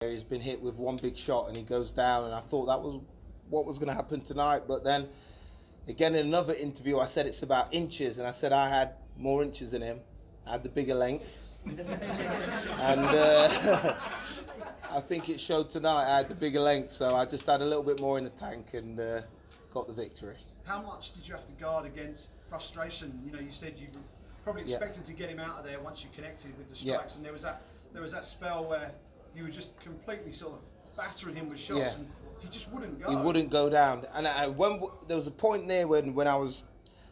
He's been hit with one big shot and he goes down, and I thought that was what was going to happen tonight. But then, again, in another interview, I said it's about inches, and I said I had more inches than him. I had the bigger length. And I think it showed tonight I had the bigger length, so I just had a little bit more in the tank and got the victory. How much did you have to guard against frustration? You know, you said you were probably expected to get him out of there once you connected with the strikes, and there was that spell where you were just completely sort of battering him with shots, and he just wouldn't go. He wouldn't go down, and when there was a point there when I was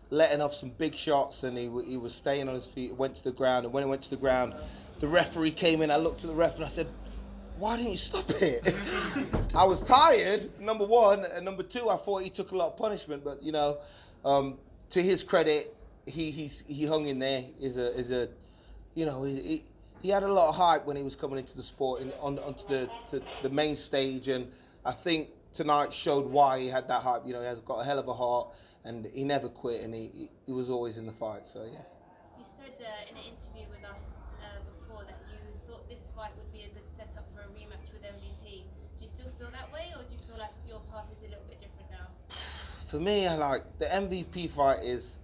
letting off some big shots, and he was staying on his feet, went to the ground, and when he went to the ground, the referee came in. I looked at the ref and I said, "Why didn't you stop it?" I was tired, number one, and number two, I thought he took a lot of punishment. But you know, to his credit, he hung in there. He had a lot of hype when he was coming into the sport onto the main stage, and I think tonight showed why he had that hype. You know, he has got a hell of a heart, and he never quit, and he was always in the fight. So yeah. You said in an interview with us before that you thought this fight would be a good setup for a rematch with MVP. Do you still feel that way, or do you feel like your path is a little bit different now? For me, I like the MVP fight is.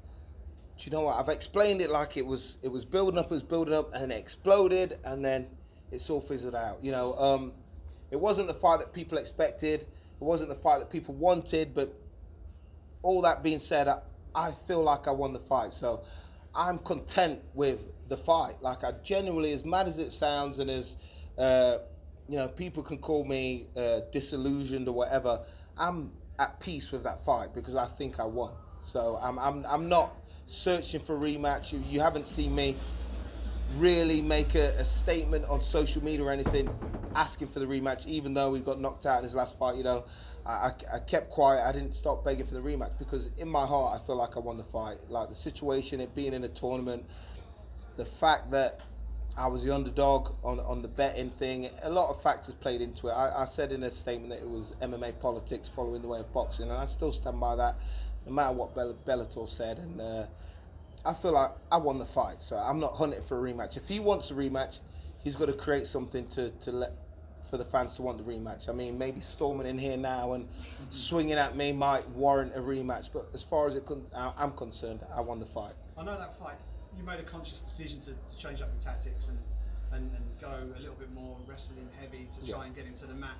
Do you know what? I've explained it like it was building up, and it exploded, and then it's all fizzled out. You know, it wasn't the fight that people expected. It wasn't the fight that people wanted. But all that being said, I feel like I won the fight. So I'm content with the fight. Like, I genuinely, as mad as it sounds, and as people can call me disillusioned or whatever, I'm at peace with that fight because I think I won. So I'm not searching for a rematch. You haven't seen me really make a statement on social media or anything asking for the rematch, even though he got knocked out in his last fight. You know, I kept quiet. I didn't stop begging for the rematch because in my heart I feel like I won the fight. Like the situation, it being in a tournament, the fact that I was the underdog on the betting thing, a lot of factors played into it. I said in a statement that it was MMA politics following the way of boxing, and I still stand by that, no matter what Bellator said. And I feel like I won the fight, so I'm not hunting for a rematch. If he wants a rematch, he's got to create something to let for the fans to want the rematch. I mean, maybe storming in here now and swinging at me might warrant a rematch, but as far as I'm concerned, I won the fight. I know that fight, you made a conscious decision to change up your tactics and go a little bit more wrestling heavy to try and get him to the mat.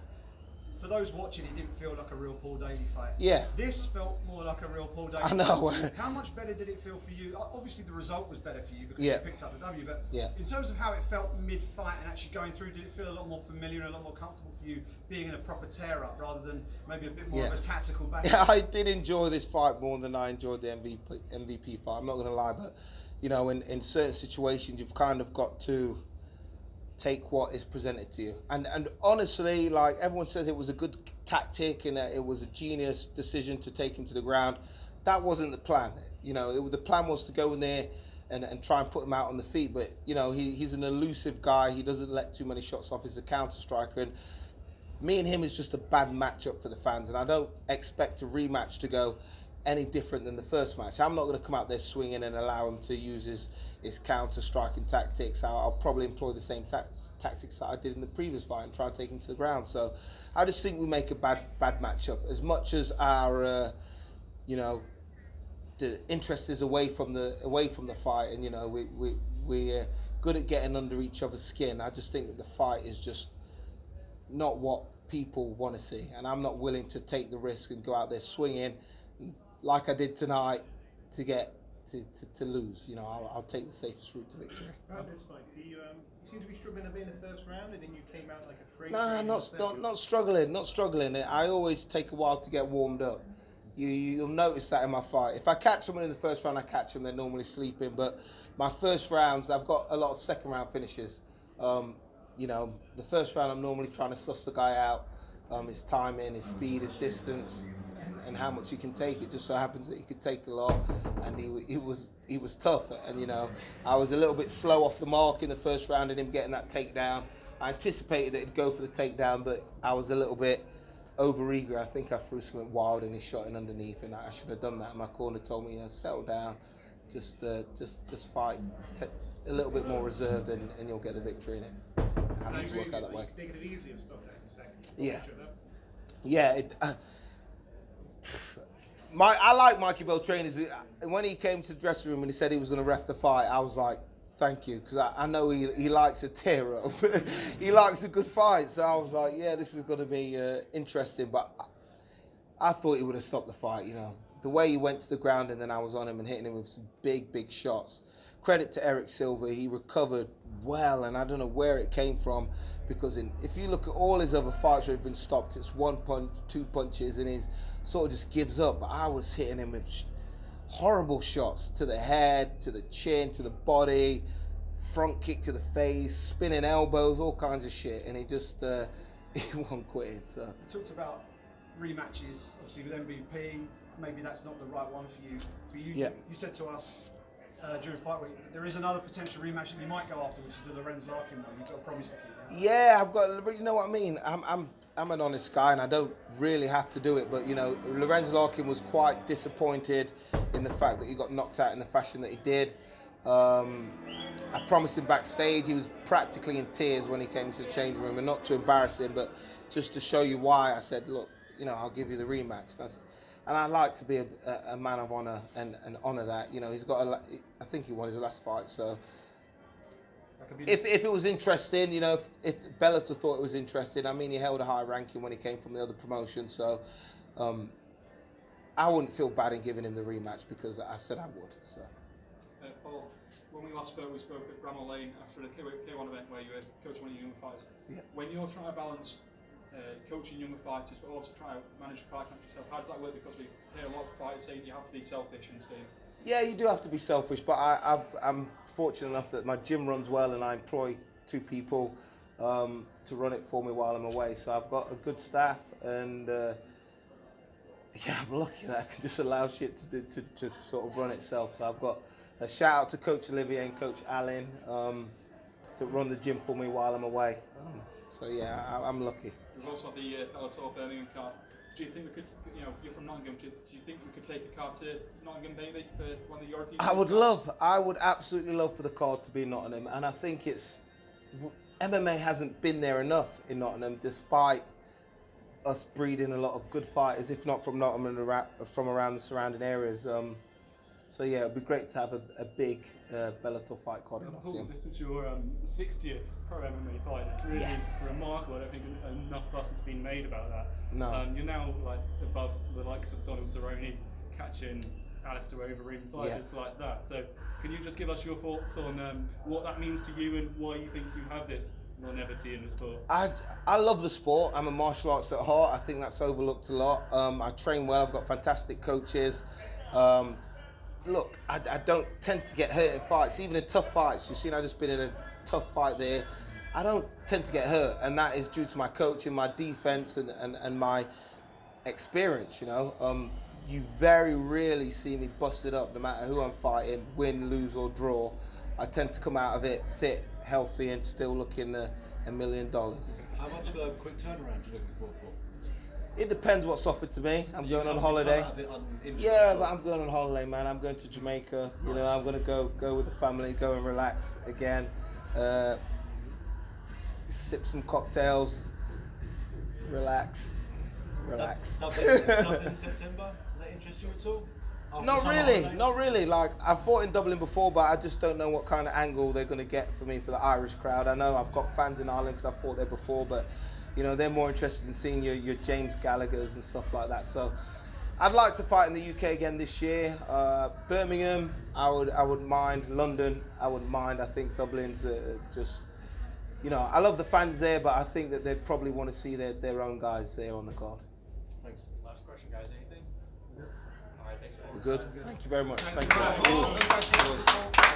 For those watching, it didn't feel like a real Paul Daley fight. Yeah. This felt more like a real Paul Daley I know. fight. How much better did it feel for you? Obviously, the result was better for you because you picked up the W, but in terms of how it felt mid-fight and actually going through, did it feel a lot more familiar and a lot more comfortable for you being in a proper tear-up rather than maybe a bit more of a tactical battle? Yeah, I did enjoy this fight more than I enjoyed the MVP fight. I'm not going to lie, but, you know, in certain situations, you've kind of got to take what is presented to you. And honestly, like, everyone says it was a good tactic and it was a genius decision to take him to the ground. That wasn't the plan. You know, the plan was to go in there and try and put him out on the feet. But, you know, he's an elusive guy. He doesn't let too many shots off. He's a counter striker. And me and him is just a bad matchup for the fans. And I don't expect a rematch to go any different than the first match. I'm not going to come out there swinging and allow him to use his counter-striking tactics. I'll probably employ the same tactics that I did in the previous fight and try and take him to the ground. So I just think we make a bad matchup. As much as our, the interest is away from the fight, and you know we're good at getting under each other's skin. I just think that the fight is just not what people want to see, and I'm not willing to take the risk and go out there swinging like I did tonight to get to lose. You know, I'll take the safest route to victory. About this fight, you seem to be struggling a bit in the first round, and then you came out like a freak. Nah, not struggling. I always take a while to get warmed up. You'll notice that in my fight. If I catch someone in the first round, I catch them. They're normally sleeping. But my first rounds, I've got a lot of second round finishes. You know, the first round, I'm normally trying to suss the guy out, his timing, his speed, his distance, and how much he can take. It just so happens that he could take a lot, and he was tough. And you know, I was a little bit slow off the mark in the first round and him getting that takedown. I anticipated that he'd go for the takedown, but I was a little bit over-eager. I think I threw something wild and he shot in underneath, and I should have done that. And my corner told me, you know, settle down, just fight, a little bit more reserved, and you'll get the victory in it. having to work out that way. Taking it easy and stuff like in second. Yeah. Yeah. I like Mikey Beltrane's. When he came to the dressing room and he said he was going to ref the fight, I was like, thank you, because I know he likes a tear up. He likes a good fight, so I was like, yeah, this is going to be interesting. But I thought he would have stopped the fight, you know. The way he went to the ground and then I was on him and hitting him with some big shots. Credit to Erick Silva, he recovered well, and I don't know where it came from, because if you look at all his other fights where he's been stopped, it's 1 punch, 2 punches, and he's sort of just gives up. But I was hitting him with horrible shots to the head, to the chin, to the body, front kick to the face, spinning elbows, all kinds of shit, and he just he wasn't quitting. So you talked about rematches, obviously with MVP. Maybe that's not the right one for you. But you said to us during fight week that there is another potential rematch that you might go after, which is the Lorenz Larkin one. You've got a promise to keep. Yeah, I've got. You know what I mean? I'm an honest guy, and I don't really have to do it. But you know, Lorenz Larkin was quite disappointed in the fact that he got knocked out in the fashion that he did. I promised him backstage. He was practically in tears when he came to the change room, and not to embarrass him, but just to show you why. I said, look, you know, I'll give you the rematch. And I like to be a man of honour and honour that. You know, he's got I think he won his last fight, so if it was interesting, you know, if Bellator thought it was interesting, I mean, he held a high ranking when he came from the other promotion, so I wouldn't feel bad in giving him the rematch because I said I would. So. Paul, when we last spoke at Bramall Lane after the K1 event where you were coaching one of your younger fighters. Yeah. When you're trying to balance coaching younger fighters but also trying to manage a fight camp yourself, how does that work? Because we hear a lot of fighters saying you have to be selfish and stay. Yeah, you do have to be selfish, but I'm fortunate enough that my gym runs well and I employ 2 people to run it for me while I'm away. So I've got a good staff, and yeah, I'm lucky that I can just allow shit to sort of run itself. So I've got a shout out to Coach Olivier and Coach Alan to run the gym for me while I'm away. So yeah, I'm lucky. We've also got the Bellator Birmingham card. Do you think we could, you know, you're from Nottingham, do you think we could take a card to Nottingham maybe for one of the European I would absolutely love for the card to be in Nottingham, and I think MMA hasn't been there enough in Nottingham, despite us breeding a lot of good fighters, if not from Nottingham and from around the surrounding areas. So yeah, it'd be great to have a big Bellator fight card in Nottingham. This is your 60th pro MMA fight. It's really remarkable. I don't think enough fuss has been made about that. No. You're now like above the likes of Donald Cerrone, catching Alistair Overeem, fighters like that. So can you just give us your thoughts on what that means to you and why you think you have this longevity in the sport? I love the sport. I'm a martial arts at heart. I think that's overlooked a lot. I train well. I've got fantastic coaches. Look, I don't tend to get hurt in fights, even in tough fights. You've seen I've just been in a tough fight there. I don't tend to get hurt, and that is due to my coaching, my defense, and my experience, you know. You very rarely see me busted up, no matter who I'm fighting, win, lose, or draw. I tend to come out of it fit, healthy, and still looking $1 million. How much of a quick turnaround are you looking for, Paul? It depends what's offered to me. I'm going on holiday. Yeah, but I'm going on holiday, man. I'm going to Jamaica. Nice. You know, I'm going to go with the family, go and relax again. Sip some cocktails, relax. Dublin in September? Does that interest you at all? Not really. Like, I've fought in Dublin before, but I just don't know what kind of angle they're going to get for me for the Irish crowd. I know I've got fans in Ireland because I fought there before, but you know, they're more interested in seeing your James Gallaghers and stuff like that. So I'd like to fight in the UK again this year. Birmingham, I wouldn't mind. London, I wouldn't mind. I think Dublin's just, you know, I love the fans there, but I think that they'd probably want to see their own guys there on the card. Thanks. Last question, guys. Anything? All right, thanks, Paul. We're good. Thank you very much. Thank you.